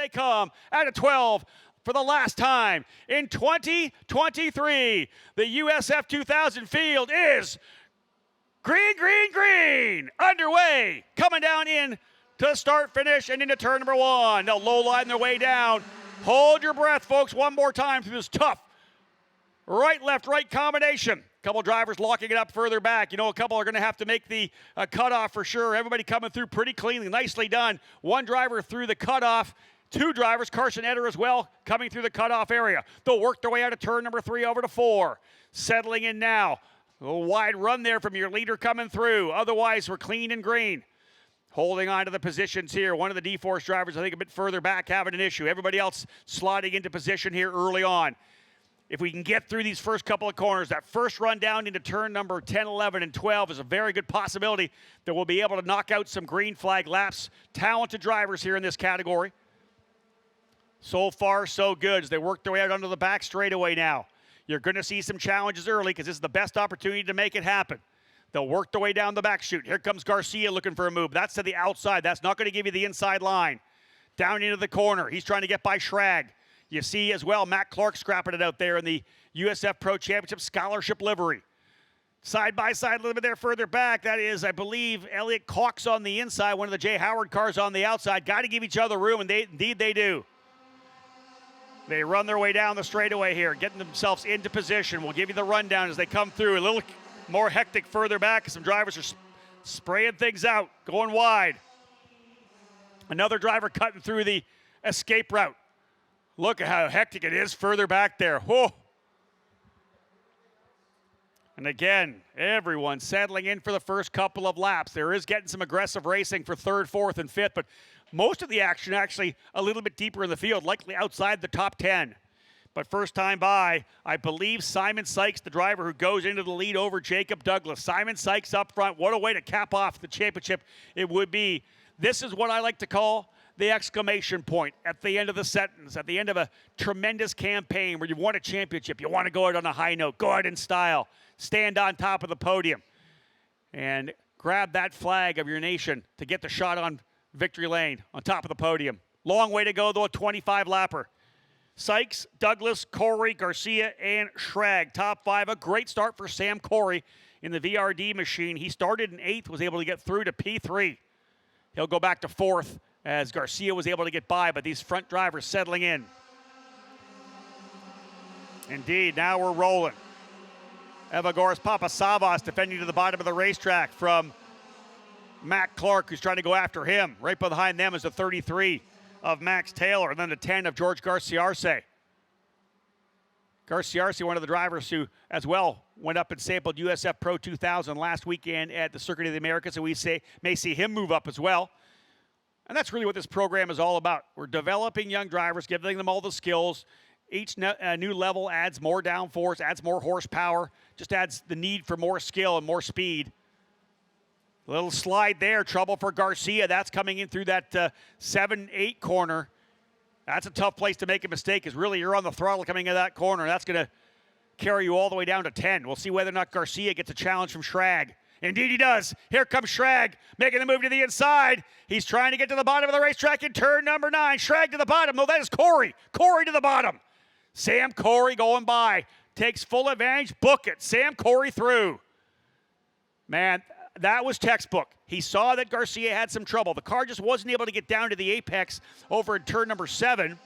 they come at a 12 for the last time in 2023. The USF 2000 field is green, green, green. Underway, coming down in to start, finish, and into turn number 1. They'll low line their way down. Hold your breath, folks, one more time through this tough right, left, right combination. A couple drivers locking it up further back. You know, a couple are going to have to make the cutoff for sure. Everybody coming through pretty cleanly. Nicely done. One driver through the cutoff. Two drivers, Carson Eder as well, coming through the cutoff area. They'll work their way out of turn number 3 over to 4. Settling in now. A wide run there from your leader coming through. Otherwise, we're clean and green. Holding on to the positions here. One of the D-Force drivers, I think, a bit further back, having an issue. Everybody else sliding into position here early on. If we can get through these first couple of corners, that first run down into turn number 10, 11, and 12 is a very good possibility that we'll be able to knock out some green flag laps. Talented drivers here in this category. So far, so good as they work their way out onto the back straightaway now. You're going to see some challenges early because this is the best opportunity to make it happen. They'll work their way down the back chute. Here comes Garcia looking for a move. That's to the outside. That's not going to give you the inside line. Down into the corner. He's trying to get by Schrag. You see as well Matt Clark scrapping it out there in the USF Pro Championship Scholarship livery. Side by side a little bit there further back. That is, I believe, Elliot Cox on the inside, one of the Jay Howard cars on the outside. Got to give each other room, and indeed they do. They run their way down the straightaway here, getting themselves into position. We'll give you the rundown as they come through. A little more hectic further back. Some drivers are spraying things out, going wide. Another driver cutting through the escape route. Look at how hectic it is further back there. Whoa. And again, everyone settling in for the first couple of laps. There is getting some aggressive racing for 3rd, 4th, and 5th, but most of the action actually a little bit deeper in the field, likely outside the top 10. But first time by, I believe Simon Sykes, the driver who goes into the lead over Jacob Douglas. Simon Sykes up front. What a way to cap off the championship it would be. This is what I like to call the exclamation point at the end of the sentence, at the end of a tremendous campaign where you've won a championship. You want to go out on a high note, go out in style, stand on top of the podium, and grab that flag of your nation to get the shot on victory lane on top of the podium. Long way to go, though, a 25-lapper. Sykes, Douglas, Corey, Garcia, and Schrag. Top 5. A great start for Sam Corey in the VRD machine. He started in 8th, was able to get through to P3. He'll go back to 4th as Garcia was able to get by, but these front drivers settling in. Indeed, now we're rolling. Evagoras Papasavas defending to the bottom of the racetrack from Matt Clark, who's trying to go after him. Right behind them is the 33 of Max Taylor, and then the 10 of George Garciarce. Garciarce, one of the drivers who, as well, went up and sampled USF Pro 2000 last weekend at the Circuit of the Americas, so we may see him move up as well. And that's really what this program is all about. We're developing young drivers, giving them all the skills. Each new level adds more downforce, adds more horsepower, just adds the need for more skill and more speed. A little slide there, trouble for Garcia. That's coming in through that 7-8 corner. That's a tough place to make a mistake, because really you're on the throttle coming into that corner. That's going to carry you all the way down to 10. We'll see whether or not Garcia gets a challenge from Schrag. Indeed he does. Here comes Schrag, making the move to the inside. He's trying to get to the bottom of the racetrack in turn number 9. Schrag to the bottom. No, that is Corey. Corey to the bottom. Sam Corey going by. Takes full advantage. Book it. Sam Corey through. Man, that was textbook. He saw that Garcia had some trouble. The car just wasn't able to get down to the apex over in turn number 7.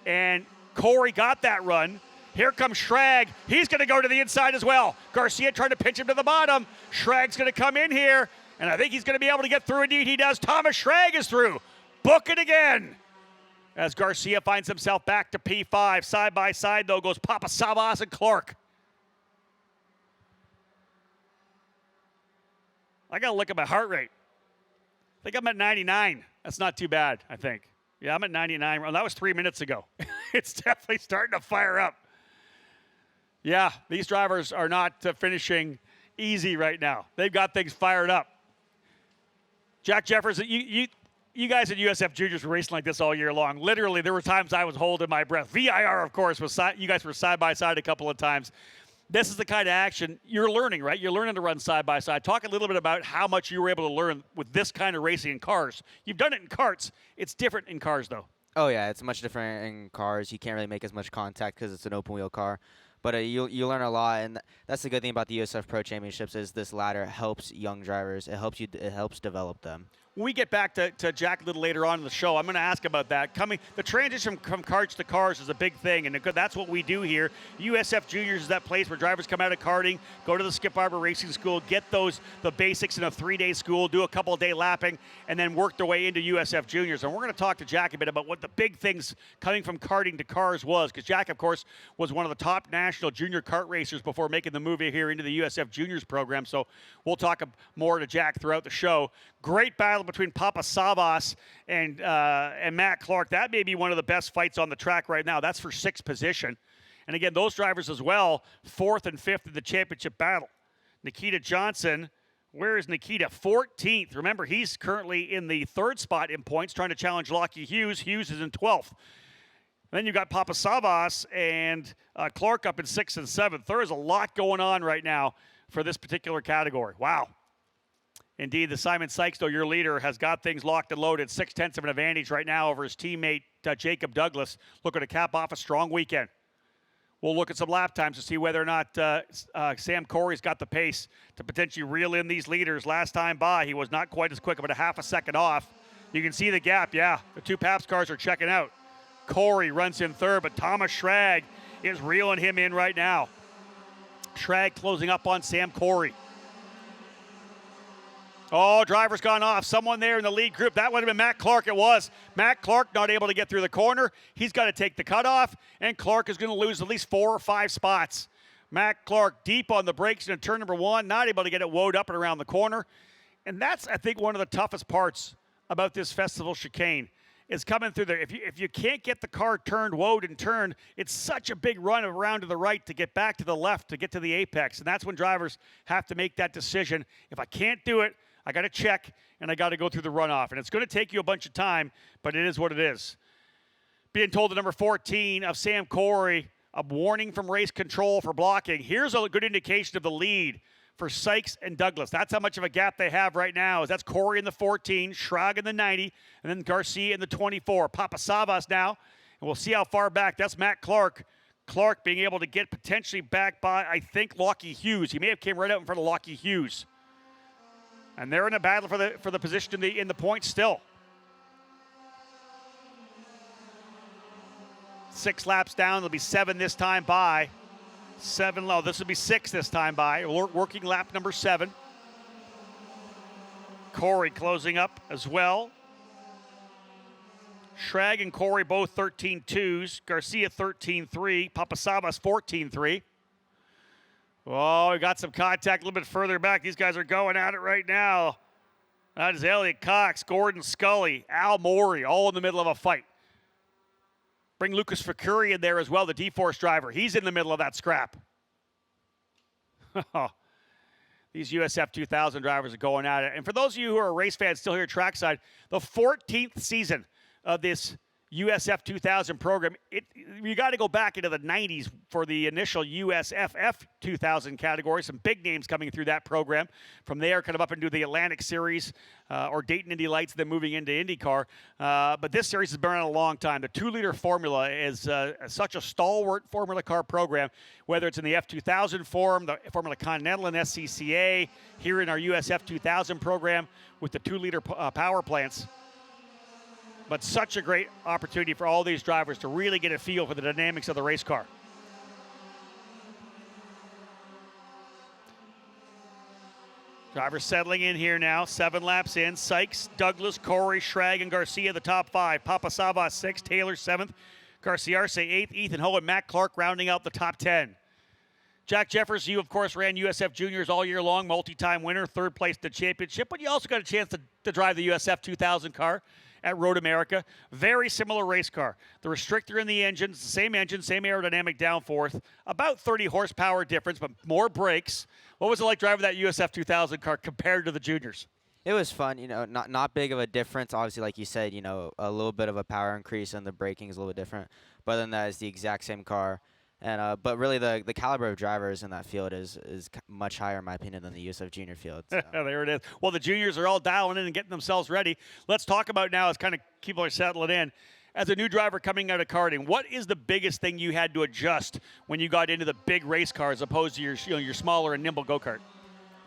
And Corey got that run. Here comes Schrag. He's going to go to the inside as well. Garcia trying to pinch him to the bottom. Schrag's going to come in here, and I think he's going to be able to get through. Indeed, he does. Thomas Schrag is through. Book it again. As Garcia finds himself back to P5. Side by side, though, goes Papasavas and Clark. I got to look at my heart rate. I think I'm at 99. That's not too bad, I think. Yeah, I'm at 99. Well, that was 3 minutes ago. It's definitely starting to fire up. Yeah, these drivers are not finishing easy right now. They've got things fired up. Jack Jefferson, you guys at USF Juniors were racing like this all year long. Literally, there were times I was holding my breath. VIR, of course, you guys were side by side a couple of times. This is the kind of action you're learning, right? You're learning to run side by side. Talk a little bit about how much you were able to learn with this kind of racing in cars. You've done it in karts. It's different in cars, though. Oh yeah, it's much different in cars. You can't really make as much contact because it's an open wheel car. But you learn a lot, and that's the good thing about the USF Pro Championships is this ladder helps young drivers. It helps develop them. When we get back to Jack a little later on in the show, I'm going to ask about that. The transition from karts to cars is a big thing, and that's what we do here. USF Juniors is that place where drivers come out of karting, go to the Skip Barber Racing School, get the basics in a 3-day school, do a couple of day lapping, and then work their way into USF Juniors. And we're going to talk to Jack a bit about what the big things coming from karting to cars was, because Jack, of course, was one of the top national junior kart racers before making the move here into the USF Juniors program. So we'll talk more to Jack throughout the show. Great battle between Papa Savas and Matt Clark. That may be one of the best fights on the track right now. That's for 6th position. And again, those drivers as well, 4th and 5th in the championship battle. Nikita Johnson, where is Nikita? 14th. Remember, he's currently in the 3rd spot in points, trying to challenge Lockie Hughes. Hughes is in 12th. Then you've got Papa Savas and Clark up in 6th and 7th. There is a lot going on right now for this particular category. Wow. Indeed, the Simon Sykes, though, your leader, has got things locked and loaded. 0.6 of an advantage right now over his teammate, Jacob Douglas, looking to cap off a strong weekend. We'll look at some lap times to see whether or not Sam Corey's got the pace to potentially reel in these leaders. Last time by, he was not quite as quick, about a half a second off. You can see the gap, yeah. The 2 Pabst cars are checking out. Corey runs in 3rd, but Thomas Schrag is reeling him in right now. Schrag closing up on Sam Corey. Oh, driver's gone off. Someone there in the lead group. That would have been Matt Clark. It was. Matt Clark not able to get through the corner. He's got to take the cutoff, and Clark is going to lose at least 4 or 5 spots. Matt Clark deep on the brakes in turn number 1, not able to get it woed up and around the corner. And that's, I think, one of the toughest parts about this festival chicane is coming through there. If you can't get the car turned, woed, and turned, it's such a big run around to the right to get back to the left to get to the apex. And that's when drivers have to make that decision. If I can't do it, I got to check, and I got to go through the runoff. And it's going to take you a bunch of time, but it is what it is. Being told to number 14 of Sam Corey, a warning from race control for blocking. Here's a good indication of the lead for Sykes and Douglas. That's how much of a gap they have right now. That's Corey in the 14, Schrag in the 90, and then Garcia in the 24. Papa Savas now, and we'll see how far back. That's Matt Clark. Clark being able to get potentially back by, I think, Lockie Hughes. He may have came right out in front of Lockie Hughes. And they're in a battle for the position in the points still. 6 laps down. There'll be 7 this time by. 7 low. This will be 6 this time by. Working lap number 7. Corey closing up as well. Schrag and Corey both 13.2s. Garcia 13.3. Papa Savas 14.3. Oh, we got some contact a little bit further back. These guys are going at it right now. That is Elliot Cox, Gordon Scully, Al Morey, all in the middle of a fight. Bring Lucas Facuri in there as well, the D-Force driver. He's in the middle of that scrap. These USF 2000 drivers are going at it. And for those of you who are race fans still here at Trackside, the 14th season of this USF 2000 program, you got to go back into the 90s for the initial USFF 2000 category. Some big names coming through that program. From there, kind of up into the Atlantic Series or Dayton Indy Lights, then moving into IndyCar. But this series has been around a long time. The 2-liter formula is such a stalwart Formula Car program, whether it's in the F2000 form, the Formula Continental and SCCA, here in our USF 2000 program with the 2-liter power plants. But such a great opportunity for all these drivers to really get a feel for the dynamics of the race car. Drivers settling in here now, 7 laps in. Sykes, Douglas, Corey, Schrag, and Garcia the top 5. Papa Savas 6th, Taylor 7th, Garcia Arce 8th, Ethan Ho and Matt Clark rounding out the top 10. Jack Jeffers, you of course ran USF Juniors all year long, multi-time winner, 3rd place in the championship, but you also got a chance to drive the USF 2000 car at Road America. Very similar race car. The restrictor in the engine, same aerodynamic downforce, about 30 horsepower difference, but more brakes. What was it like driving that USF 2000 car compared to the juniors? It was fun, not big of a difference. Obviously, like you said, a little bit of a power increase and the braking is a little bit different. But then that is the exact same car. And but really, the caliber of drivers in that field is much higher, in my opinion, than the USF Junior field. So. There it is. Well, the juniors are all dialing in and getting themselves ready. Let's talk about now as kind of people are settling in. as a new driver coming out of karting, what is the biggest thing you had to adjust when you got into the big race car as opposed to your smaller and nimble go-kart?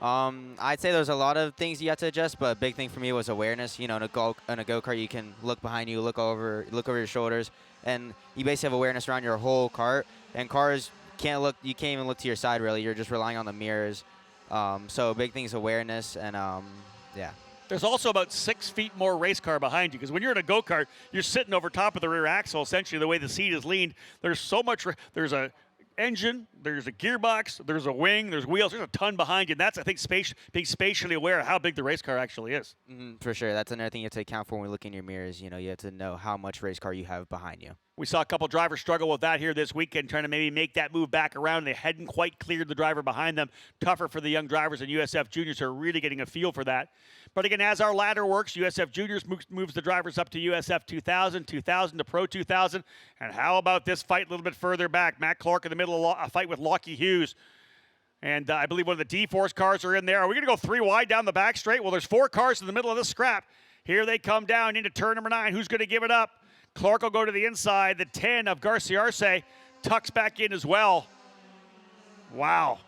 I'd say there's a lot of things you have to adjust, but a big thing for me was awareness. In a go-kart, you can look behind you, look over your shoulders, and you basically have awareness around your whole cart. And cars you can't even look to your side really. You're just relying on the mirrors. So a big thing is awareness, and yeah. There's also about 6 feet more race car behind you, because when you're in a go-kart, you're sitting over top of the rear axle, essentially the way the seat is leaned. There's so much, there's a engine, there's a gearbox, there's a wing, there's wheels, there's a ton behind you. And that's, I think, being spatially aware of how big the race car actually is. For sure. That's another thing you have to account for when we look in your mirrors. You have to know how much race car you have behind you. We saw a couple drivers struggle with that here this weekend, trying to maybe make that move back around. They hadn't quite cleared the driver behind them. Tougher for the young drivers and USF Juniors who are really getting a feel for that. But again, as our ladder works, USF Juniors moves the drivers up to USF 2000, 2000 to Pro 2000. And how about this fight a little bit further back? Matt Clark in the middle of a fight with Lockie Hughes. And I believe one of the D-Force cars are in there. Are we going to go 3 wide down the back straight? Well, there's 4 cars in the middle of this scrap. Here they come down into turn number 9. Who's going to give it up? Clark will go to the inside. The 10 of Garcia Arce tucks back in as well. Wow.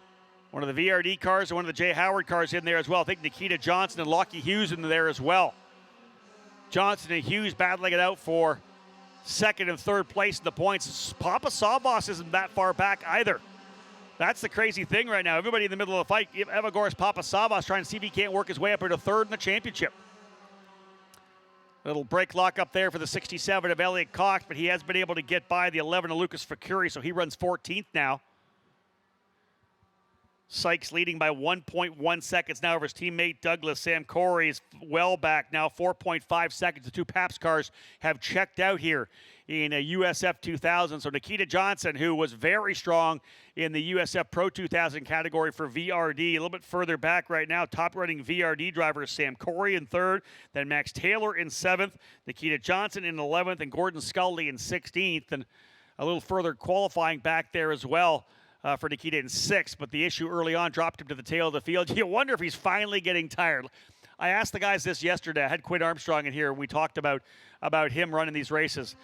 One of the VRD cars and one of the Jay Howard cars in there as well. I think Nikita Johnson and Lockie Hughes in there as well. Johnson and Hughes battling it out for second and third place in the points. Papa Savas isn't that far back either. That's the crazy thing right now. Everybody in the middle of the fight. Evagoras Papa Savas trying to see if he can't work his way up into third in the championship. Little brake lock up there for the 67 of Elliot Cox, but he has been able to get by the 11 of Lucas Facuri, so he runs 14th now. Sykes leading by 1.1 seconds now over his teammate Douglas. Sam Corey is well back now, 4.5 seconds. The 2 Paps cars have checked out here in a USF 2000. So Nikita Johnson, who was very strong in the USF Pro 2000 category for VRD, a little bit further back right now. Top running VRD driver Sam Corey in 3rd, then Max Taylor in 7th, Nikita Johnson in 11th, and Gordon Scully in 16th. And a little further qualifying back there as well. For Nikita in 6th, but the issue early on dropped him to the tail of the field. You wonder if he's finally getting tired. I asked the guys this yesterday. I had Quinn Armstrong in here, and we talked about him running these races.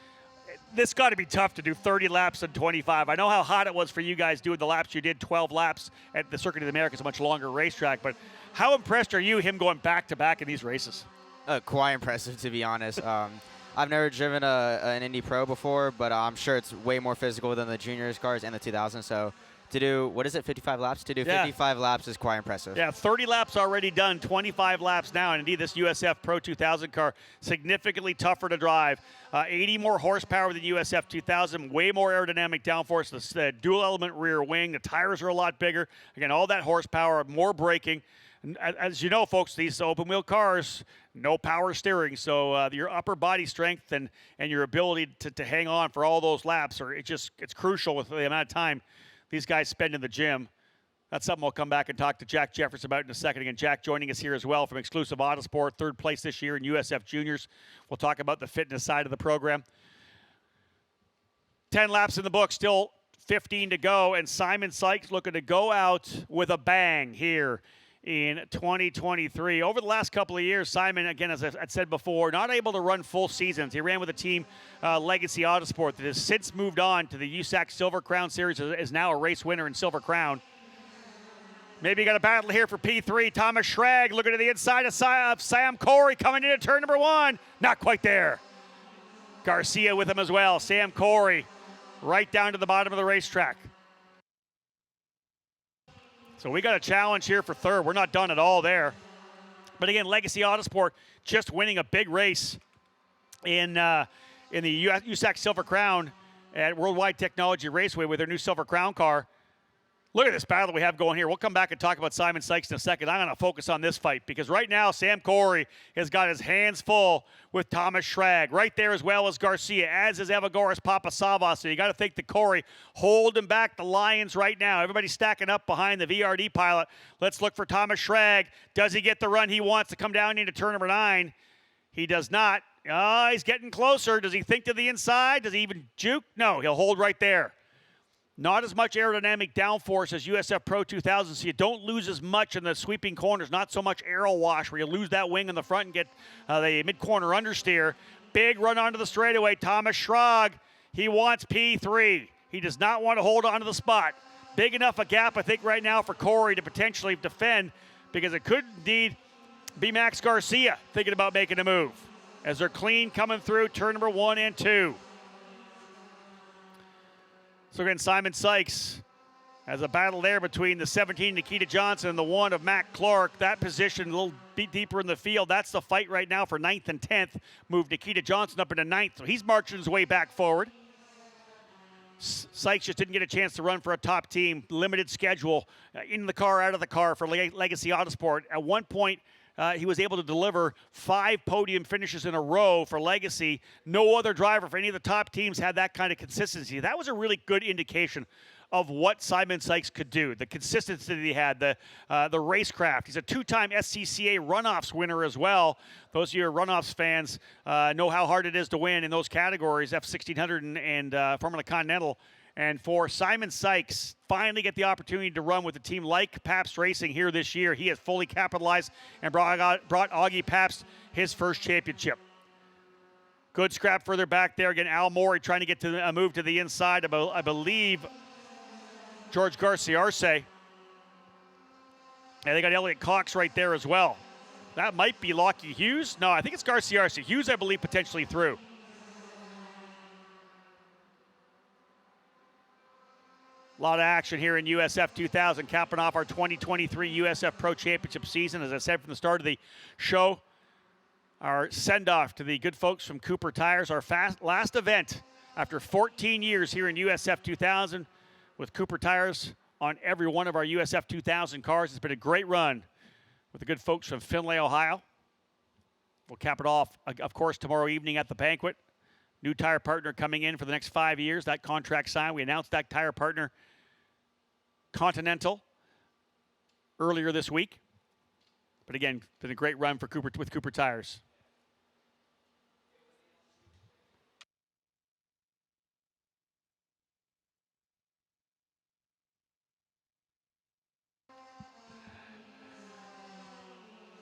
This got to be tough to do 30 laps in 25. I know how hot it was for you guys doing the laps you did, 12 laps at the Circuit of the Americas, a much longer racetrack, but how impressed are you him going back-to-back in these races? Quite impressive, to be honest. I've never driven an Indy Pro before, but I'm sure it's way more physical than the juniors cars and the 2000. So to do, 55 laps? To do 55 laps is quite impressive. Yeah, 30 laps already done, 25 laps now. And indeed, this USF Pro 2000 car, significantly tougher to drive. 80 more horsepower than USF 2000, way more aerodynamic downforce, the dual element rear wing. The tires are a lot bigger. Again, all that horsepower, more braking. As you know, folks, these open wheel cars, no power steering, so your upper body strength and your ability to hang on for all those laps it's crucial with the amount of time these guys spend in the gym. That's something we'll come back and talk to Jack Jeffers about in a second. Again, Jack joining us here as well from Exclusive Autosport, 3rd place this year in USF Juniors. We'll talk about the fitness side of the program. 10 laps in the book, still 15 to go, and Simon Sykes looking to go out with a bang here in 2023. Over the last couple of years, Simon, again, as I said before, not able to run full seasons. He ran with a team, Legacy Autosport, that has since moved on to the USAC Silver Crown Series, is now a race winner in Silver Crown. Maybe you got a battle here for P3. Thomas Schrag looking to the inside of Sam Corey coming into turn number 1. Not quite there. Garcia with him as well. Sam Corey right down to the bottom of the racetrack. So we got a challenge here for 3rd. We're not done at all there. But again, Legacy Autosport just winning a big race in the USAC Silver Crown at Worldwide Technology Raceway with their new Silver Crown car. Look at this battle we have going here. We'll come back and talk about Simon Sykes in a second. I'm going to focus on this fight because right now Sam Corey has got his hands full with Thomas Schrag. Right there as well as Garcia, as is Evagoras Papasavas. So you got to think that Corey holding back the Lions right now. Everybody's stacking up behind the VRD pilot. Let's look for Thomas Schrag. Does he get the run he wants to come down into turn number 9? He does not. He's getting closer. Does he think to the inside? Does he even juke? No, he'll hold right there. Not as much aerodynamic downforce as USF Pro 2000, so you don't lose as much in the sweeping corners. Not so much aero wash where you lose that wing in the front and get the mid-corner understeer. Big run onto the straightaway. Thomas Schrag, he wants P3. He does not want to hold on to the spot. Big enough a gap, I think, right now for Corey to potentially defend, because it could indeed be Max Garcia thinking about making a move as they're clean coming through turn number 1 and 2. So again, Simon Sykes has a battle there between the 17 Nikita Johnson and the 1 of Matt Clark. That position a little bit deeper in the field. That's the fight right now for 9th and 10th. Move Nikita Johnson up into 9th, so he's marching his way back forward. Sykes just didn't get a chance to run for a top team. Limited schedule, in the car, out of the car for Legacy Autosport. At one point, he was able to deliver 5 podium finishes in a row for Legacy. No other driver for any of the top teams had that kind of consistency. That was a really good indication of what Simon Sykes could do, the consistency that he had, the racecraft. He's a 2-time SCCA runoffs winner as well. Those of you who are runoffs fans know how hard it is to win in those categories, F1600 and Formula Continental. And for Simon Sykes, finally get the opportunity to run with a team like Pabst Racing here this year. He has fully capitalized and brought Augie Pabst his first championship. Good scrap further back there. Again, Al Morey trying to get to a move to the inside. I believe George Garcia Arce. And they got Elliot Cox right there as well. That might be Lockie Hughes. No, I think it's Garcia Arce. Hughes, I believe, potentially through. A lot of action here in USF 2000, capping off our 2023 USF Pro Championship season. As I said from the start of the show, our send-off to the good folks from Cooper Tires, our last event after 14 years here in USF 2000 with Cooper Tires on every one of our USF 2000 cars. It's been a great run with the good folks from Findlay, Ohio. We'll cap it off, of course, tomorrow evening at the banquet. New tire partner coming in for the next 5 years. That contract signed. We announced that tire partner, Continental, earlier this week. But again, been a great run for with Cooper Tires.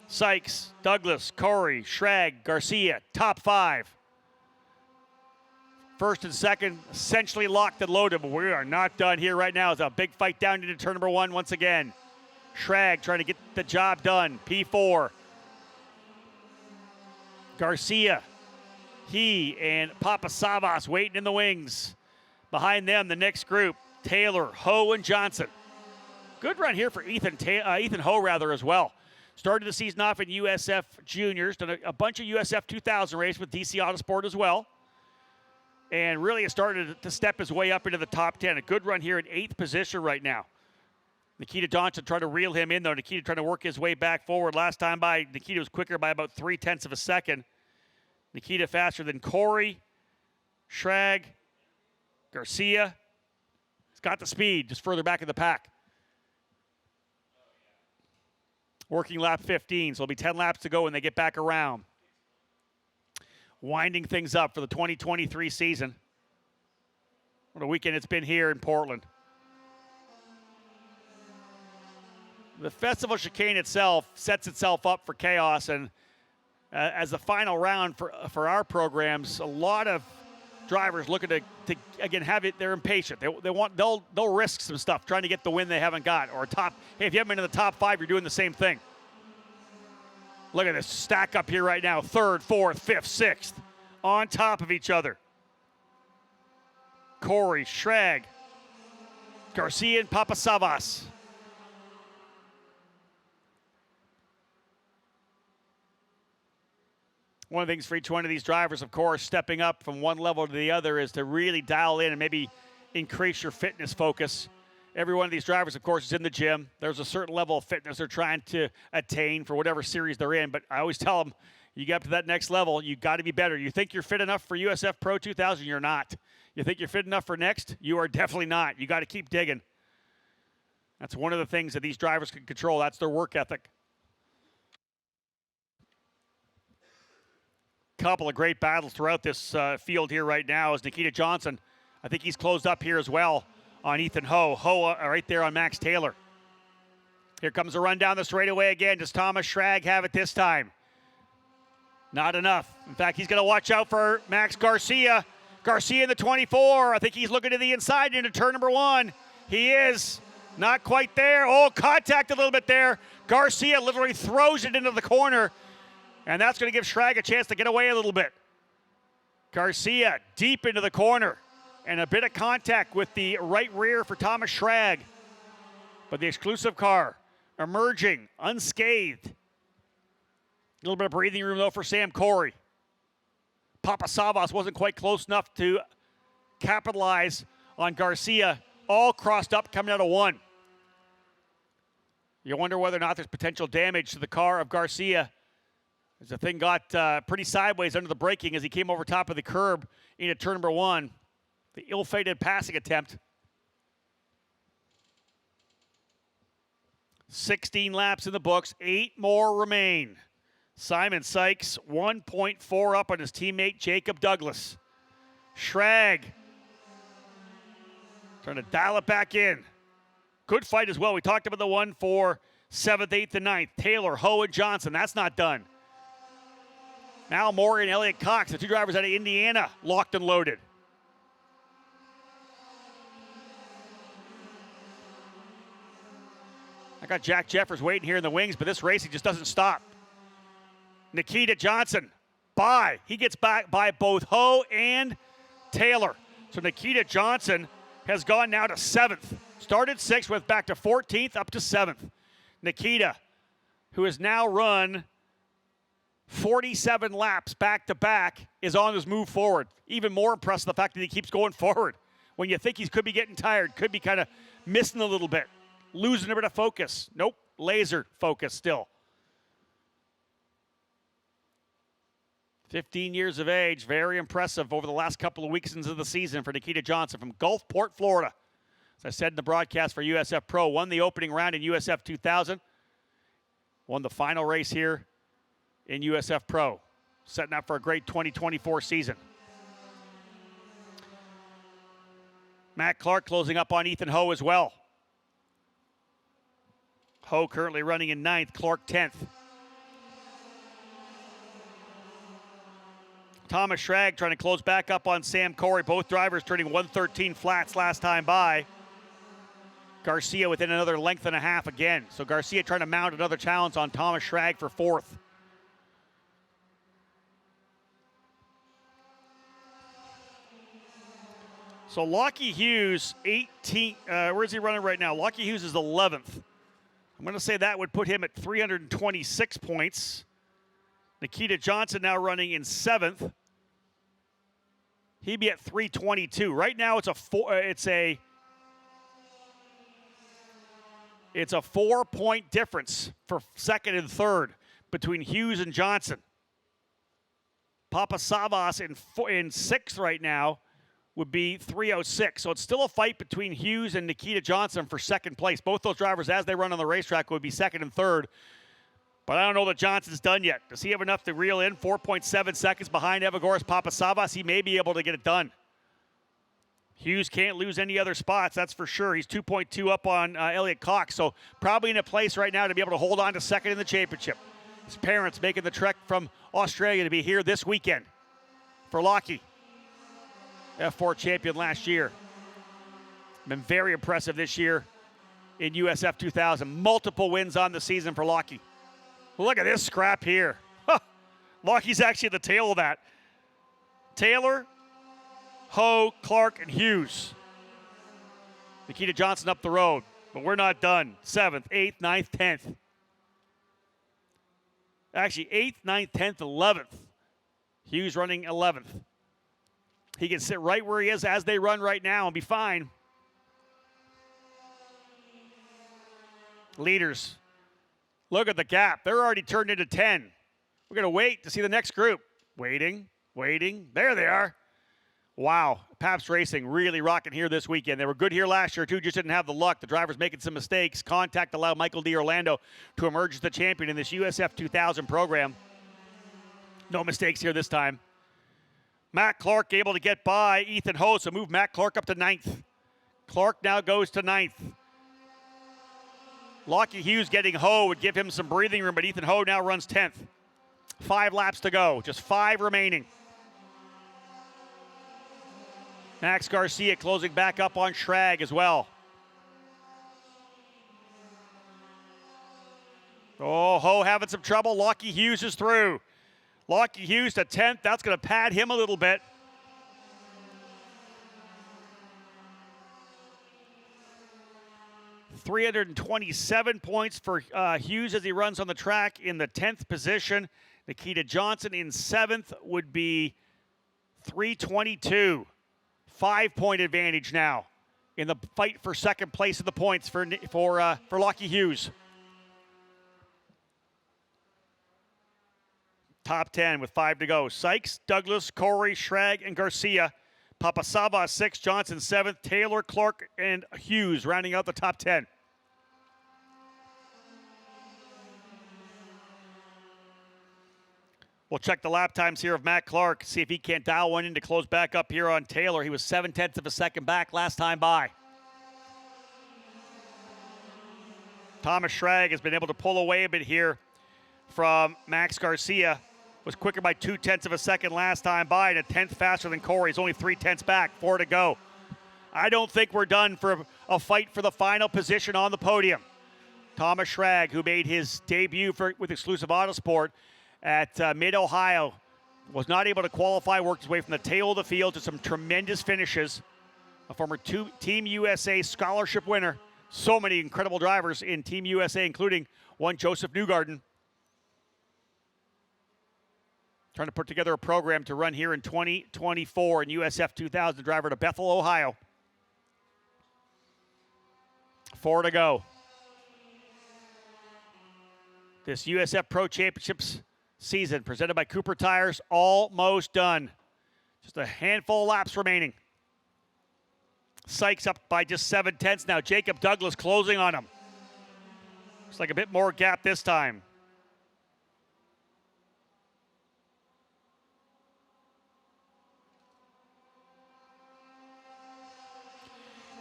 Sykes, Douglas, Corey, Schrag, Garcia, top 5. First and second essentially locked and loaded, but we are not done here right now. It's a big fight down into turn number 1 once again. Schrag trying to get the job done, P4. Garcia, he and Papa Savas waiting in the wings. Behind them, the next group, Taylor, Ho, and Johnson. Good run here for Ethan Ho as well. Started the season off in USF Juniors, done a bunch of USF 2000 race with DC Autosport as well. And really has started to step his way up into the top 10. A good run here in 8th position right now. Nikita Johnson trying to reel him in, though. Nikita trying to work his way back forward. Last time by, Nikita was quicker by about 0.3 of a second. Nikita faster than Corey, Schrag, Garcia. He's got the speed, just further back in the pack. Working lap 15, so it'll be 10 laps to go when they get back around. Winding things up for the 2023 season. What a weekend it's been here in Portland. The Festival Chicane itself sets itself up for chaos, and as the final round for our programs, a lot of drivers looking to again have it. They're impatient. They'll risk some stuff trying to get the win they haven't got, or top. Hey, if you haven't been in the top 5, you're doing the same thing. Look at this stack up here right now. 3rd, 4th, 5th, 6th on top of each other. Corey, Schrag, Garcia, and Papa Savas. One of the things for each one of these drivers, of course, stepping up from one level to the other is to really dial in and maybe increase your fitness focus. Every one of these drivers, of course, is in the gym. There's a certain level of fitness they're trying to attain for whatever series they're in. But I always tell them, you get up to that next level, you got to be better. You think you're fit enough for USF Pro 2000, you're not. You think you're fit enough for next, you are definitely not. You got to keep digging. That's one of the things that these drivers can control. That's their work ethic. Couple of great battles throughout this field here right now as Nikita Johnson, I think he's closed up here as well on Ethan Ho. Ho right there on Max Taylor. Here comes a run down the straightaway again. Does Thomas Schrag have it this time? Not enough. In fact, he's going to watch out for Max Garcia. Garcia in the 24. I think he's looking to the inside into turn number 1. He is. Not quite there. Oh, contact a little bit there. Garcia literally throws it into the corner. And that's going to give Schrag a chance to get away a little bit. Garcia deep into the corner. And a bit of contact with the right rear for Thomas Schrag. But the exclusive car emerging unscathed. A little bit of breathing room, though, for Sam Corey. Papasavas wasn't quite close enough to capitalize on Garcia. All crossed up coming out of 1. You wonder whether or not there's potential damage to the car of Garcia, as the thing got pretty sideways under the braking as he came over top of the curb into turn number 1. The ill-fated passing attempt. 16 laps in the books. 8 more remain. Simon Sykes 1.4 up on his teammate Jacob Douglas. Schrag trying to dial it back in. Good fight as well. We talked about the one for 7th, 8th, and 9th. Taylor, Ho, and Johnson. That's not done. Now Morgan, Elliott Cox, the 2 drivers out of Indiana, locked and loaded. I got Jack Jeffers waiting here in the wings, but this racing just doesn't stop. Nikita Johnson, by. He gets back by both Ho and Taylor. So Nikita Johnson has gone now to 7th. Started 6th, went back to 14th, up to 7th. Nikita, who has now run 47 laps back-to-back, is on his move forward. Even more impressive, the fact that he keeps going forward. When you think he could be getting tired, could be kind of missing a little bit, losing a bit of focus. Nope, laser focus still. 15 years of age, very impressive over the last couple of weeks into the season for Nikita Johnson from Gulfport, Florida. As I said in the broadcast for USF Pro, won the opening round in USF 2000, won the final race here in USF Pro, setting up for a great 2024 season. Matt Clark closing up on Ethan Ho as well. Ho currently running in 9th, Clark 10th. Thomas Schrag trying to close back up on Sam Corey. Both drivers turning 113 flats last time by. Garcia within another length and a half again. So Garcia trying to mount another challenge on Thomas Schrag for 4th. So Lockie Hughes, 18, where is he running right now? Lockie Hughes is 11th. I'm going to say that would put him at 326 points. Nikita Johnson now running in 7th. He'd be at 322. Right now it's a 4-point difference for 2nd and 3rd between Hughes and Johnson. Papasavas in 6th right now would be 306. So it's still a fight between Hughes and Nikita Johnson for 2nd place. Both those drivers, as they run on the racetrack, would be 2nd and 3rd. But I don't know that Johnson's done yet. Does he have enough to reel in 4.7 seconds behind Evagoras Papasavas? He may be able to get it done. Hughes can't lose any other spots, that's for sure. He's 2.2 up on Elliott Cox, so probably in a place right now to be able to hold on to 2nd in the championship. His parents making the trek from Australia to be here this weekend for Lockie. F4 champion last year. Been very impressive this year in USF 2000. Multiple wins on the season for Lockie. Look at this scrap here. Lockie's actually at the tail of that. Taylor, Ho, Clark, and Hughes. Nikita Johnson up the road, but we're not done. 7th, 8th, 9th, 10th. Actually, 8th, 9th, 10th, 11th. Hughes running 11th. He can sit right where he is as they run right now and be fine. Leaders. Look at the gap. They're already turned into 10. We're going to wait to see the next group. Waiting. There they are. Wow. Pabst Racing really rocking here this weekend. They were good here last year, too. Just didn't have the luck. The drivers making some mistakes. Contact allowed Michael D'Orlando to emerge as the champion in this USF 2000 program. No mistakes here this time. Matt Clark able to get by Ethan Ho, so move Matt Clark up to 9th. Clark now goes to 9th. Lockie Hughes getting Ho would give him some breathing room, but Ethan Ho now runs 10th. 5 laps to go, just 5 remaining. Max Garcia closing back up on Schrag as well. Oh, Ho having some trouble. Lockie Hughes is through. Lockie Hughes to 10th. That's going to pad him a little bit. $327 points for Hughes as he runs on the track in the 10th position. Nikita Johnson in 7th would be 322. 5-point advantage now in the fight for second place in the points for Lockie Hughes. Top 10 with 5 to go. Sykes, Douglas, Corey, Schrag, and Garcia. Papasava 6th, Johnson 7th, Taylor, Clark, and Hughes rounding out the top 10. We'll check the lap times here of Matt Clark, see if he can't dial one in to close back up here on Taylor. He was 7/10 of a second back last time by. Thomas Schrag has been able to pull away a bit here from Max Garcia. Was quicker by 0.2 of a second last time by, and 1/10 faster than Corey. He's only 0.3 back, 4 to go. I don't think we're done for a fight for the final position on the podium. Thomas Schrag, who made his debut with Exclusive Autosport at Mid-Ohio, was not able to qualify, worked his way from the tail of the field to some tremendous finishes. A former Team USA scholarship winner. So many incredible drivers in Team USA, including one Joseph Newgarden. Trying to put together a program to run here in 2024 in USF 2000, driver to Bethel, Ohio. 4 to go. This USF Pro Championships season presented by Cooper Tires, almost done. Just a handful of laps remaining. Sykes up by just 7/10 now. Jacob Douglas closing on him. Looks like a bit more gap this time.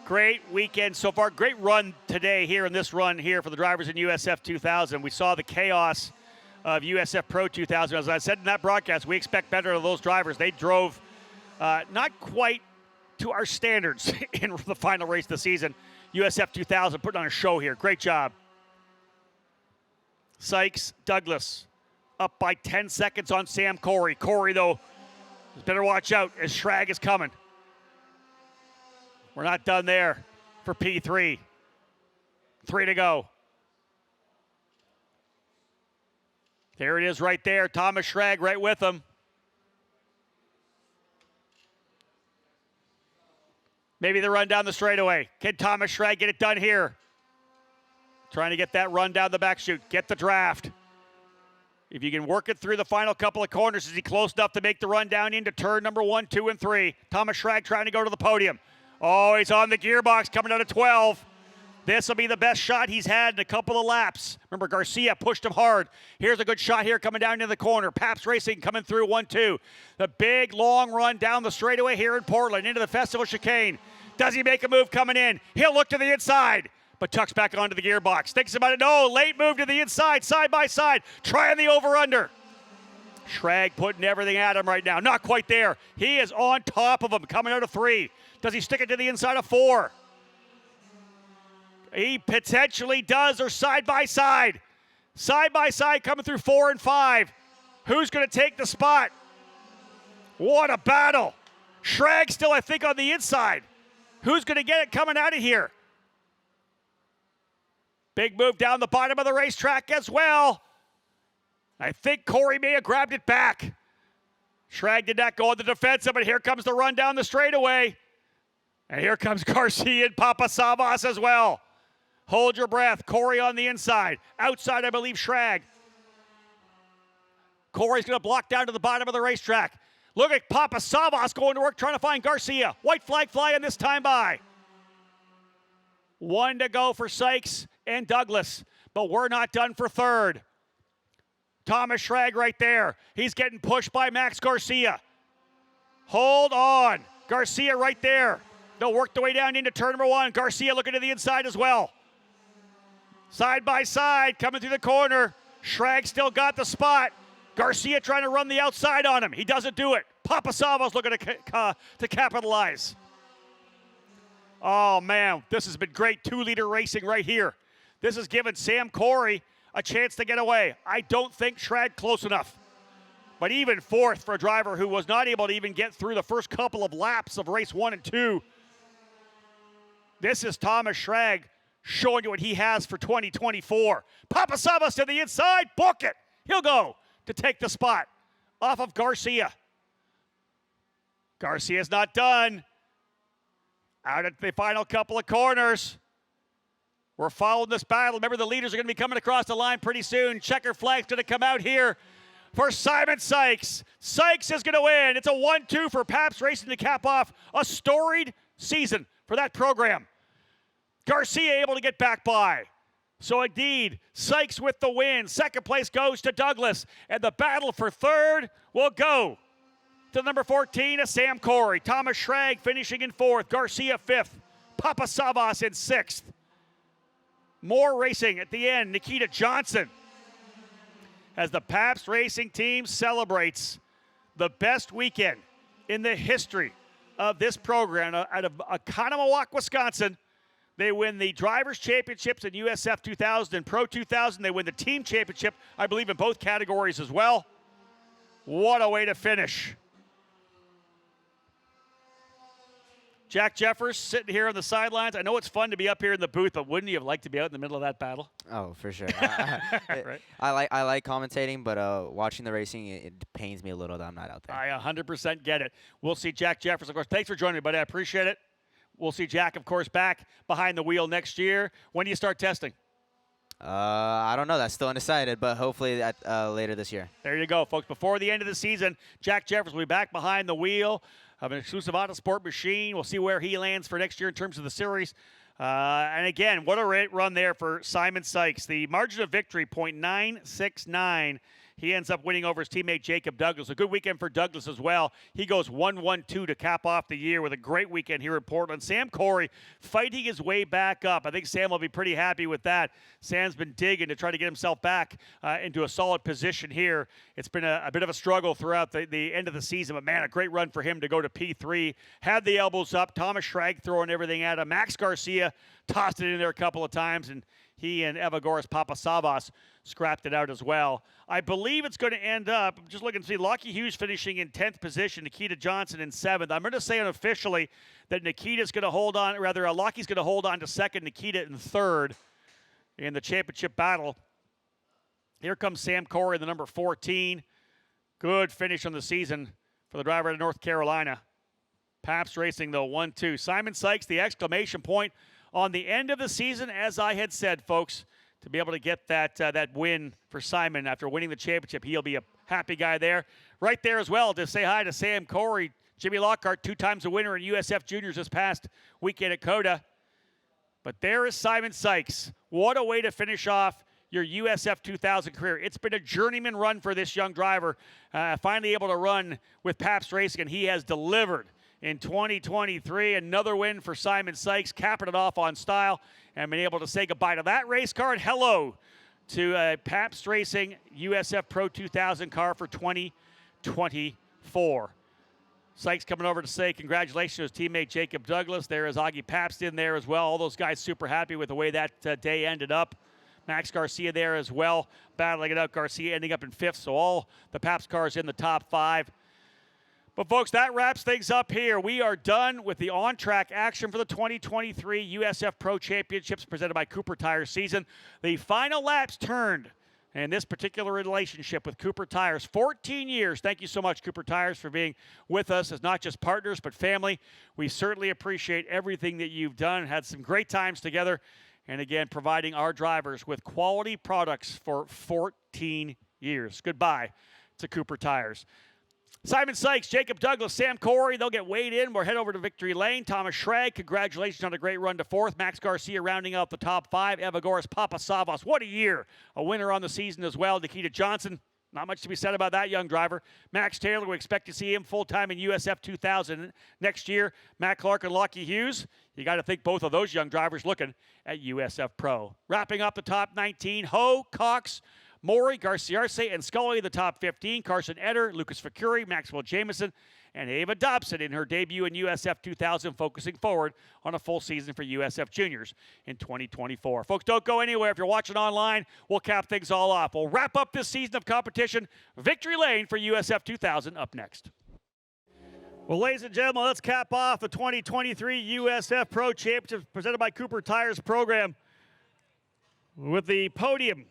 Great weekend so far. Great run today here in this run here for the drivers in USF 2000. We saw the chaos of USF Pro 2000. As I said in that broadcast, we expect better of those drivers. They drove not quite to our standards in the final race of the season. USF 2000 putting on a show here. Great job. Sykes, Douglas up by 10 seconds on Sam Corey. Corey, though, better watch out as Schrag is coming. We're not done there for P3. 3 to go. There it is right there. Thomas Schrag right with him. Maybe the run down the straightaway. Can Thomas Schrag get it done here? Trying to get that run down the back chute. Get the draft. If you can work it through the final couple of corners, is he close enough to make the run down into turn number 1, 2, and 3? Thomas Schrag trying to go to the podium. Oh, he's on the gearbox coming out of 12. This will be the best shot he's had in a couple of laps. Remember, Garcia pushed him hard. Here's a good shot here coming down into the corner. Paps Racing coming through 1-2. The big, long run down the straightaway here in Portland into the Festival Chicane. Does he make a move coming in? He'll look to the inside, but tucks back onto the gearbox. Thinks about it. No, late move to the inside, side by side. Trying the over-under. Schrag putting everything at him right now. Not quite there. He is on top of him coming out of 3. Does he stick it to the inside of 4? He potentially does, or side by side. Side by side coming through 4 and 5. Who's going to take the spot? What a battle. Schrag still, I think, on the inside. Who's going to get it coming out of here? Big move down the bottom of the racetrack as well. I think Corey may have grabbed it back. Schrag did not go on the defensive, but here comes the run down the straightaway. And here comes Garcia and Papasavas as well. Hold your breath. Corey on the inside. Outside, I believe, Schrag. Corey's going to block down to the bottom of the racetrack. Look at Papasavas going to work trying to find Garcia. White flag flying this time by. 1 to go for Sykes and Douglas, but we're not done for third. Thomas Schrag right there. He's getting pushed by Max Garcia. Hold on. Garcia right there. They'll work the way down into turn number 1. Garcia looking to the inside as well. Side by side, coming through the corner. Schrag still got the spot. Garcia trying to run the outside on him. He doesn't do it. Papasavos looking to capitalize. Oh, man, this has been great 2-liter racing right here. This has given Sam Corey a chance to get away. I don't think Schrag close enough. But even fourth for a driver who was not able to even get through the first couple of laps of race 1 and 2. This is Thomas Schrag showing you what he has for 2024. Papasavos to the inside, book it. He'll go to take the spot off of Garcia. Garcia's not done. Out at the final couple of corners. We're following this battle. Remember, the leaders are going to be coming across the line pretty soon. Checker flag's going to come out here for Simon Sykes. Sykes is going to win. It's a 1-2 for Pabst Racing to cap off a storied season for that program. Garcia able to get back by. So indeed, Sykes with the win. Second place goes to Douglas. And the battle for third will go to number 14, Sam Corey. Thomas Schrag finishing in fourth. Garcia fifth. Papasavos in sixth. More racing at the end. Nikita Johnson, as the Pabst Racing team celebrates the best weekend in the history of this program out of Oconomowoc, Wisconsin. They win the Drivers' Championships in USF 2000 and Pro 2000. They win the Team Championship, I believe, in both categories as well. What a way to finish. Jack Jeffers sitting here on the sidelines. I know it's fun to be up here in the booth, but wouldn't you have liked to be out in the middle of that battle? Oh, for sure. Right. I like commentating, but watching the racing, it pains me a little that I'm not out there. I 100% get it. We'll see Jack Jeffers, of course. Thanks for joining me, buddy. I appreciate it. We'll see Jack, of course, back behind the wheel next year. When do you start testing? I don't know. That's still undecided, but hopefully later this year. There you go, folks. Before the end of the season, Jack Jeffers will be back behind the wheel of an exclusive Autosport machine. We'll see where he lands for next year in terms of the series. And again, what a run there for Simon Sykes. The margin of victory, .969. He ends up winning over his teammate Jacob Douglas. A good weekend for Douglas as well. He goes 1-1-2 to cap off the year with a great weekend here in Portland. Sam Corey fighting his way back up. I think Sam will be pretty happy with that. Sam's been digging to try to get himself back into a solid position here. It's been a bit of a struggle throughout the end of the season, but man, a great run for him to go to P3. Had the elbows up. Thomas Schrag throwing everything at him. Max Garcia tossed it in there a couple of times, and he and Evagoras Papasavos scrapped it out as well. I believe it's going to end up, I'm just looking to see, Lockie Hughes finishing in 10th position, Nikita Johnson in 7th. I'm going to say unofficially that Nikita's going to hold on, rather Lockie's going to hold on to second, Nikita in third in the championship battle. Here comes Sam Corey, the number 14. Good finish on the season for the driver out of North Carolina. Pabst Racing, though, 1-2. Simon Sykes, the exclamation point on the end of the season, as I had said, folks, to be able to get that win for Simon after winning the championship. He'll be a happy guy there. Right there as well to say hi to Sam Corey. Jimmy Lockhart, 2 times a winner in USF Juniors this past weekend at COTA. But there is Simon Sykes. What a way to finish off your USF 2000 career. It's been a journeyman run for this young driver. Finally able to run with Pabst Racing, and he has delivered in 2023. Another win for Simon Sykes, capping it off on style and being able to say goodbye to that race car and hello to a Pabst Racing USF Pro 2000 car for 2024. Sykes coming over to say congratulations to his teammate Jacob Douglas. There is Augie Pabst in there as well. All those guys super happy with the way that day ended up. Max Garcia there as well, battling it out. Garcia ending up in 5th, so all the Pabst cars in the top 5. But, folks, that wraps things up here. We are done with the on-track action for the 2023 USF Pro Championships presented by Cooper Tires season. The final laps turned in this particular relationship with Cooper Tires. 14 years. Thank you so much, Cooper Tires, for being with us as not just partners but family. We certainly appreciate everything that you've done. Had some great times together. And, again, providing our drivers with quality products for 14 years. Goodbye to Cooper Tires. Simon Sykes, Jacob Douglas, Sam Corey, they'll get weighed in. We'll head over to Victory Lane. Thomas Schrag, congratulations on a great run to 4th. Max Garcia rounding out the top 5. Evagoras Papasavos, what a year. A winner on the season as well. Nikita Johnson, not much to be said about that young driver. Max Taylor, we expect to see him full-time in USF 2000 next year. Matt Clark and Lockie Hughes, you got to think both of those young drivers looking at USF Pro. Wrapping up the top 19, Ho, Cox, Maury, Garcia Arce, and Scully in the top 15. Carson Eder, Lucas Facuri, Maxwell Jameson, and Ava Dobson in her debut in USF 2000, focusing forward on a full season for USF Juniors in 2024. Folks, don't go anywhere. If you're watching online, we'll cap things all off. We'll wrap up this season of competition. Victory lane for USF 2000 up next. Well, ladies and gentlemen, let's cap off the 2023 USF Pro Championship presented by Cooper Tires program with the podium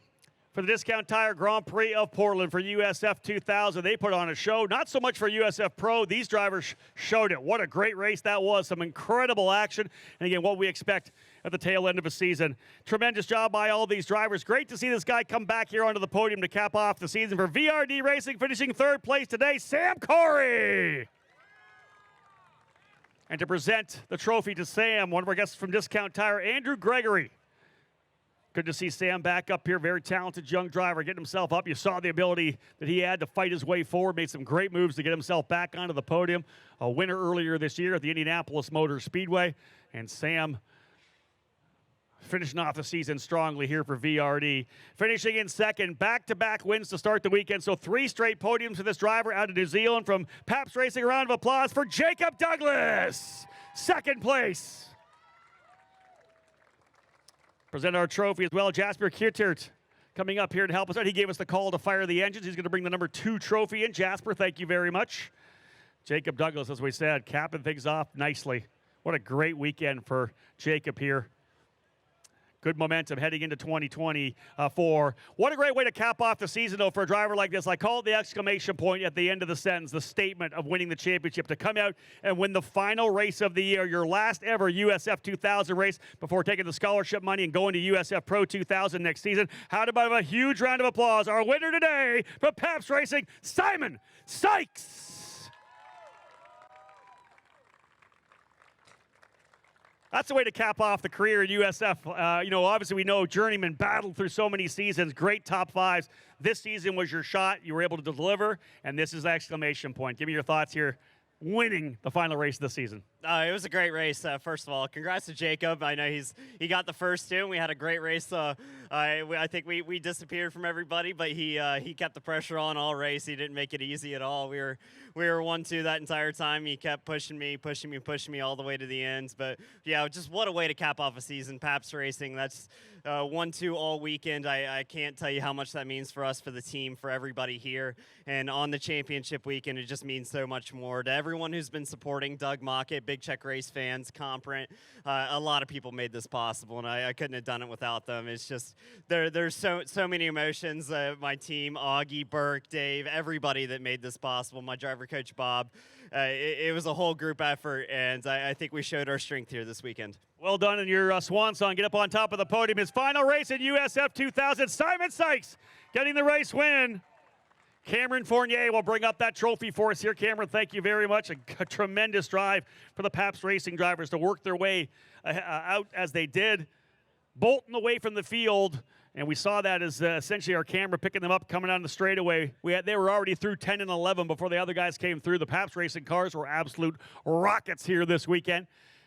for the Discount Tire Grand Prix of Portland for USF 2000. They put on a show, not so much for USF Pro. These drivers showed it. What a great race that was. Some incredible action. And again, what we expect at the tail end of a season. Tremendous job by all these drivers. Great to see this guy come back here onto the podium to cap off the season for VRD Racing, finishing third place today, Sam Corey. And to present the trophy to Sam, one of our guests from Discount Tire, Andrew Gregory. Good to see Sam back up here. Very talented young driver, getting himself up. You saw the ability that he had to fight his way forward. Made some great moves to get himself back onto the podium. A winner earlier this year at the Indianapolis Motor Speedway. And Sam finishing off the season strongly here for VRD. Finishing in second, back-to-back wins to start the weekend. So 3 straight podiums for this driver out of New Zealand. From Pabst Racing, a round of applause for Jacob Douglas. Second place. Present our trophy as well. Jasper Kittert coming up here to help us out. He gave us the call to fire the engines. He's going to bring the number 2 trophy in. Jasper, thank you very much. Jacob Douglas, as we said, capping things off nicely. What a great weekend for Jacob here. Good momentum heading into 2024. What a great way to cap off the season, though, for a driver like this. I call it the exclamation point at the end of the sentence, the statement of winning the championship, to come out and win the final race of the year, your last ever USF 2000 race before taking the scholarship money and going to USF Pro 2000 next season. How about a huge round of applause? Our winner today from Pabst Racing, Simon Sykes. That's the way to cap off the career in USF. Obviously we know Journeyman battled through so many seasons, great top 5s. This season was your shot. You were able to deliver, and this is the exclamation point. Give me your thoughts here, winning the final race of the season. It was a great race. First of all, congrats to Jacob. I know he got the first 2, and we had a great race. I think we disappeared from everybody, but he kept the pressure on all race. He didn't make it easy at all. We were 1-2 that entire time. He kept pushing me all the way to the end. But yeah, just what a way to cap off a season. Pabst Racing. That's 1-2 all weekend. I can't tell you how much that means for us, for the team, for everybody here. And on the championship weekend, it just means so much more to everyone who's been supporting Doug Mockett, Big Check Race fans, Comprint. A lot of people made this possible, and I couldn't have done it without them. It's just there's so many emotions. My team, Augie, Burke, Dave, everybody that made this possible. My driver coach Bob. It was a whole group effort, and I think we showed our strength here this weekend. Well done in your swan song. Get up on top of the podium. His final race in USF 2000. Simon Sykes getting the race win. Cameron Fournier will bring up that trophy for us here. Cameron, thank you very much. A tremendous drive for the Pabst Racing drivers to work their way out as they did, bolting away from the field. And we saw that as essentially our camera picking them up coming down the straightaway. They were already through 10 and 11 before the other guys came through. The Pabst Racing cars were absolute rockets here this weekend.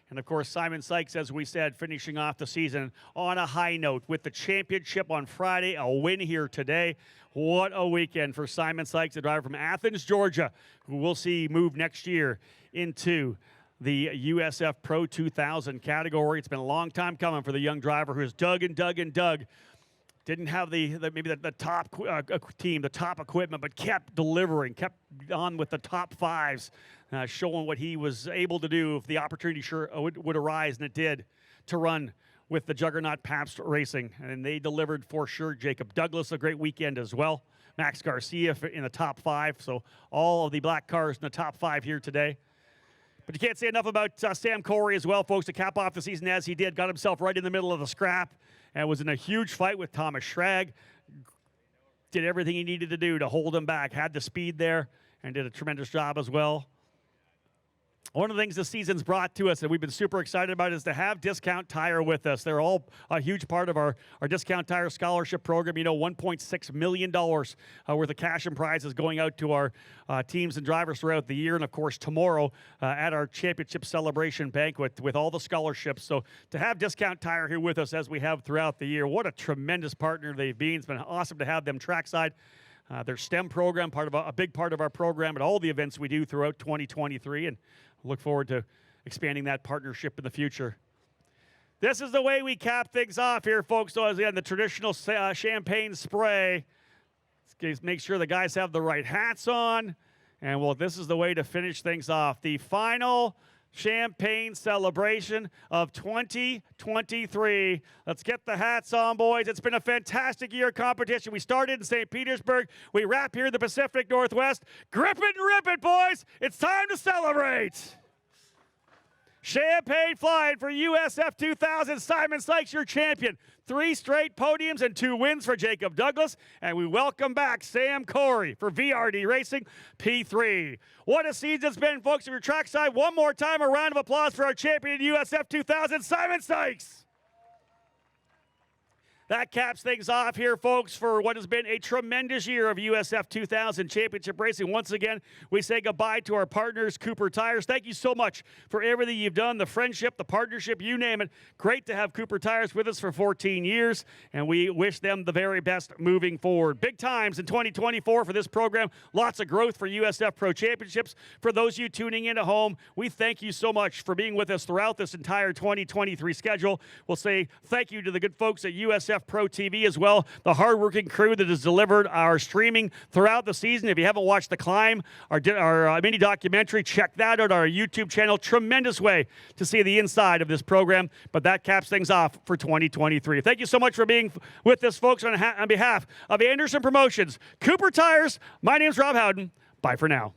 And, of course, Simon Sykes, as we said, finishing off the season on a high note with the championship on Friday, a win here today. What a weekend for Simon Sykes, a driver from Athens, Georgia, who we'll see move next year into the USF Pro 2000 category. It's been a long time coming for the young driver who has dug and dug and dug. Didn't have the top team, the top equipment, but kept delivering, kept on with the top 5s, showing what he was able to do if the opportunity would arise, and it did, to run with the juggernaut Pabst Racing. And they delivered for sure. Jacob Douglas, a great weekend as well. Max Garcia in the top 5. So all of the black cars in the top 5 here today. But you can't say enough about Sam Corey as well, folks, to cap off the season as he did. Got himself right in the middle of the scrap and was in a huge fight with Thomas Schrag. Did everything he needed to do to hold him back. Had the speed there and did a tremendous job as well. One of the things this season's brought to us that we've been super excited about is to have Discount Tire with us. They're all a huge part of our Discount Tire scholarship program. You know, $1.6 million worth of cash and prizes going out to our teams and drivers throughout the year. And, of course, tomorrow at our championship celebration banquet with all the scholarships. So to have Discount Tire here with us as we have throughout the year, what a tremendous partner they've been. It's been awesome to have them trackside. Their STEM program, part of a big part of our program at all the events we do throughout 2023, and look forward to expanding that partnership in the future. This is the way we cap things off here, folks. So, again, the traditional champagne spray. Let's make sure the guys have the right hats on, and well, this is the way to finish things off. The final champagne celebration of 2023. Let's get the hats on, boys. It's been a fantastic year of competition. We started in St. Petersburg. We wrap here in the Pacific Northwest. Grip it and rip it, boys. It's time to celebrate. Champagne flying for USF 2000. Simon Sykes, your champion. 3 straight podiums and 2 wins for Jacob Douglas. And we welcome back Sam Corey for VRD Racing P3. What a season it's been, folks. If you're trackside, one more time, a round of applause for our champion USF 2000, Simon Sykes. That caps things off here, folks, for what has been a tremendous year of USF 2000 Championship Racing. Once again, we say goodbye to our partners, Cooper Tires. Thank you so much for everything you've done, the friendship, the partnership, you name it. Great to have Cooper Tires with us for 14 years, and we wish them the very best moving forward. Big times in 2024 for this program. Lots of growth for USF Pro Championships. For those of you tuning in at home, we thank you so much for being with us throughout this entire 2023 schedule. We'll say thank you to the good folks at USF Pro TV as well, the hardworking crew that has delivered our streaming throughout the season. If you haven't watched The Climb, our mini documentary, check that out, our YouTube channel. Tremendous way to see the inside of this program, but that caps things off for 2023. Thank you so much for being with us, folks. On behalf of Anderson Promotions, Cooper Tires, my name's Rob Howden. Bye for now.